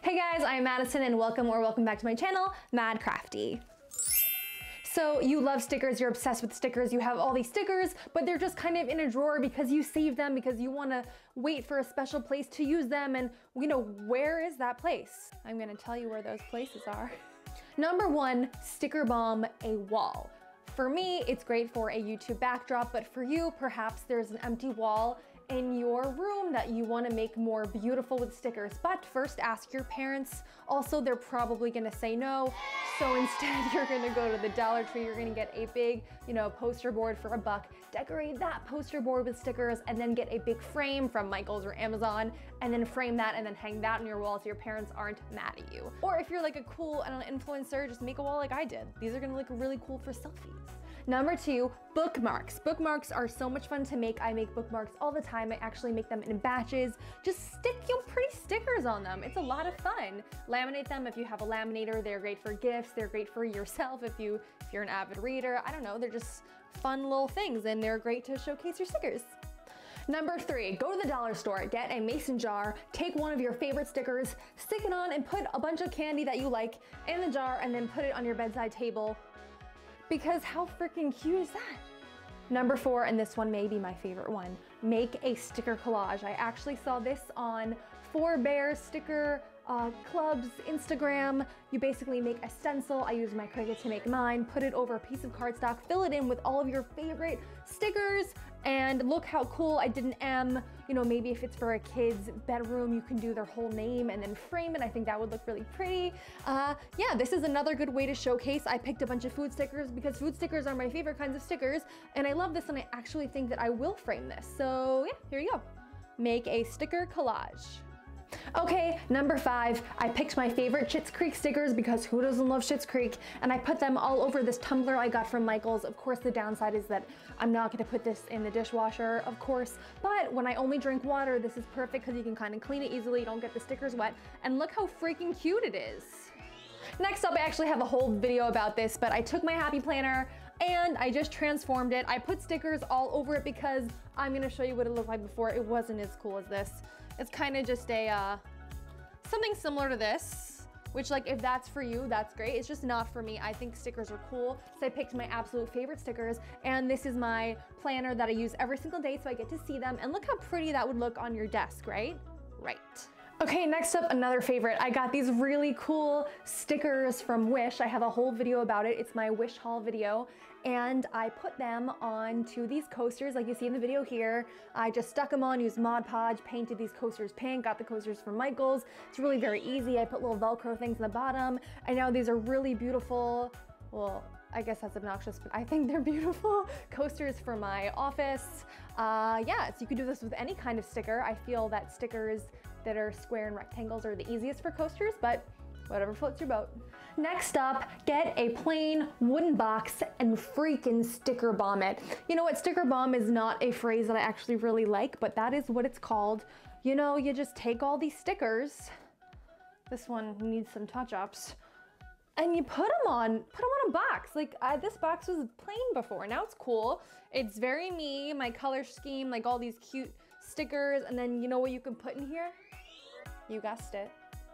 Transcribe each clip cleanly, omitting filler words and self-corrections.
Hey guys, I'm Madison and welcome back to my channel, Mad Crafty. So you love stickers, you're obsessed with stickers, you have all these stickers, but they're just kind of in a drawer because you save them, because you want to wait for a special place to use them, and where is that place? I'm going to tell you where those places are. Number 1, sticker bomb a wall. For me, it's great for a YouTube backdrop, but for you, perhaps there's an empty wall in your room that you want to make more beautiful with stickers. But first ask your parents. Also, they're probably gonna say no. So instead you're gonna go to the Dollar Tree, you're gonna get a big, poster board for $1, decorate that poster board with stickers, and then get a big frame from Michael's or Amazon, and then frame that and then hang that on your wall so your parents aren't mad at you. Or if you're like a cool, influencer, just make a wall like I did. These are gonna look really cool for selfies. Number 2, bookmarks. Bookmarks are so much fun to make. I make bookmarks all the time. I actually make them in batches. Just stick pretty stickers on them. It's a lot of fun. Laminate them if you have a laminator. They're great for gifts. They're great for yourself if you're an avid reader. I don't know, they're just fun little things and they're great to showcase your stickers. Number 3, go to the dollar store, get a mason jar, take one of your favorite stickers, stick it on and put a bunch of candy that you like in the jar and then put it on your bedside table. Because how freaking cute is that? Number 4, and this one may be my favorite one, make a sticker collage. I actually saw this on 4Bear Sticker Club's Instagram. You basically make a stencil. I used my Cricut to make mine, put it over a piece of cardstock, fill it in with all of your favorite stickers, and look how cool. I did an M. Maybe if it's for a kid's bedroom, you can do their whole name and then frame it. I think that would look really pretty. Yeah, this is another good way to showcase. I picked a bunch of food stickers because food stickers are my favorite kinds of stickers, and I love this and I actually think that I will frame this. So yeah, here you go. Make a sticker collage. Okay, number 5, I picked my favorite Schitt's Creek stickers because who doesn't love Schitt's Creek? And I put them all over this tumbler I got from Michael's. Of course, the downside is that I'm not gonna put this in the dishwasher, of course, but when I only drink water, this is perfect because you can kind of clean it easily, you don't get the stickers wet, and look how freaking cute it is. Next up, I actually have a whole video about this, but I took my Happy Planner and I just transformed it. I put stickers all over it because I'm gonna show you what it looked like before. It wasn't as cool as this. It's kind of just a, something similar to this, which if that's for you, that's great. It's just not for me. I think stickers are cool. So I picked my absolute favorite stickers, and this is my planner that I use every single day so I get to see them. And look how pretty that would look on your desk, right? Right. Okay, next up, another favorite. I got these really cool stickers from Wish. I have a whole video about it. It's my Wish haul video, and I put them onto these coasters like you see in the video here. I just stuck them on, used Mod Podge, painted these coasters pink, got the coasters from Michael's. It's really very easy. I put little Velcro things in the bottom, and now these are really beautiful, well, I guess that's obnoxious, but I think they're beautiful coasters for my office. Yeah, so you could do this with any kind of sticker. I feel that stickers that are square and rectangles are the easiest for coasters, but whatever floats your boat. Next up, get a plain wooden box and freaking sticker bomb it. You know what, sticker bomb is not a phrase that I actually really like, but that is what it's called. You just take all these stickers. This one needs some touch-ups. And you put them on a box. This box was plain before, now it's cool. It's very me, my color scheme, all these cute stickers, and then you know what you can put in here? You guessed it,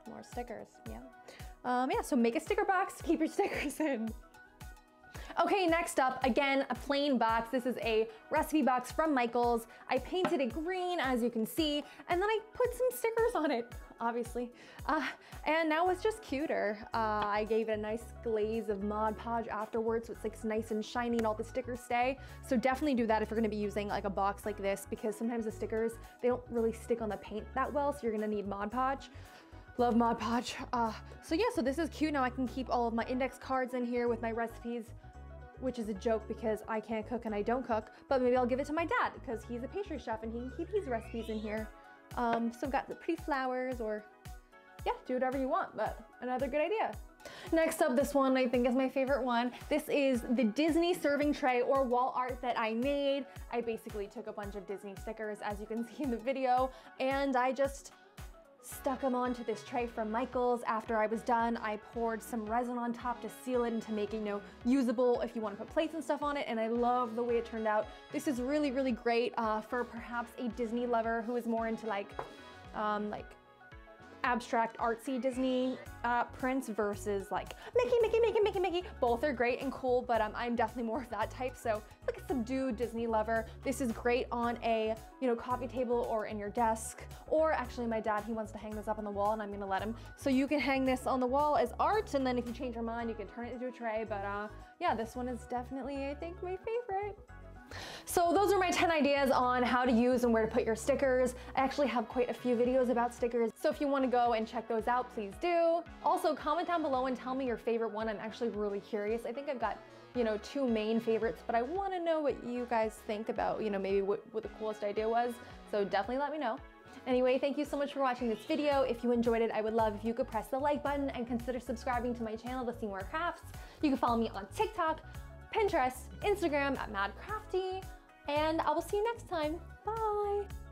more stickers, yeah. Yeah, so make a sticker box, keep your stickers in. Okay, next up, again, a plain box. This is a recipe box from Michael's. I painted it green, as you can see, and then I put some stickers on it, obviously. And now it's just cuter. I gave it a nice glaze of Mod Podge afterwards, so it's nice and shiny and all the stickers stay. So definitely do that if you're gonna be using a box like this, because sometimes the stickers, they don't really stick on the paint that well, so you're gonna need Mod Podge. Love Mod Podge. So yeah, so this is cute. Now I can keep all of my index cards in here with my recipes, which is a joke because I can't cook and I don't cook, but maybe I'll give it to my dad because he's a pastry chef and he can keep his recipes in here. So I've got the pretty flowers, or yeah, do whatever you want, but another good idea. Next up, this one I think is my favorite one. This is the Disney serving tray or wall art that I made. I basically took a bunch of Disney stickers, as you can see in the video, and I just stuck them onto this tray from Michael's. After I was done, I poured some resin on top to seal it and to make it, usable if you want to put plates and stuff on it, and I love the way it turned out. This is really, really great for perhaps a Disney lover who is more into abstract artsy Disney prints versus like Mickey. Both are great and cool, but I'm definitely more of that type. So like a subdued Disney lover. This is great on a, you know, coffee table or in your desk. Or actually my dad, he wants to hang this up on the wall and I'm gonna let him. So you can hang this on the wall as art, and then if you change your mind, you can turn it into a tray. But yeah, this one is definitely, I think, my favorite. So those are my 10 ideas on how to use and where to put your stickers. I actually have quite a few videos about stickers, so if you want to go and check those out, please do. Also, comment down below and tell me your favorite one. I'm actually really curious. I think I've got, you know, 2 main favorites, but I want to know what you guys think about, you know, maybe what the coolest idea was. So definitely let me know. Anyway, thank you so much for watching this video. If you enjoyed it, I would love if you could press the like button and consider subscribing to my channel to see more crafts. You can follow me on TikTok, Pinterest, Instagram at madcrafty, and I will see you next time. Bye!